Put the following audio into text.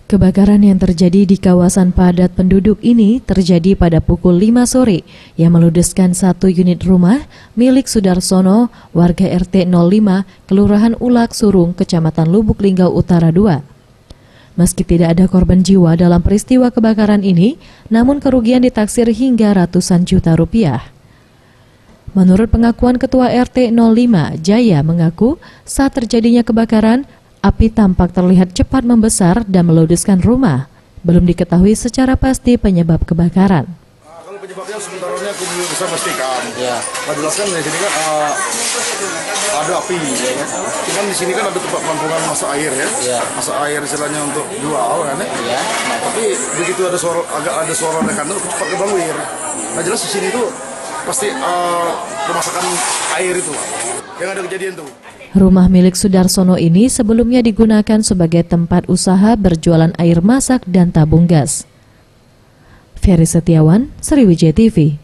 Kebakaran yang terjadi di kawasan padat penduduk ini terjadi pada pukul 5 sore yang meludeskan satu unit rumah milik Sudarsono, warga RT 05, Kelurahan Ulak Surung, Kecamatan Lubuk Linggau Utara 2. Meski tidak ada korban jiwa dalam peristiwa kebakaran ini, namun kerugian ditaksir hingga ratusan juta rupiah. Menurut pengakuan Ketua RT 05, Jaya mengaku saat terjadinya kebakaran, api tampak terlihat cepat membesar dan meludeskan rumah. Belum diketahui secara pasti penyebab kebakaran. Kalau penyebabnya sementara aku belum bisa pastikan. Ya. Jelaskan di sini kan ada api. Ya. Cuman di sini kan ada tempat penampungan masa air ya. Ya. Masa air istilahnya untuk jual kan ya. Ya. Nah, tapi begitu ada suara agak ada suara ledakan itu cepat kebanguir. Nah jelas di sini tuh pasti pemasakan air itu yang ada kejadian tuh. Rumah milik Sudarsono ini sebelumnya digunakan sebagai tempat usaha berjualan air masak dan tabung gas. Ferry Setiawan, Sriwijaya TV.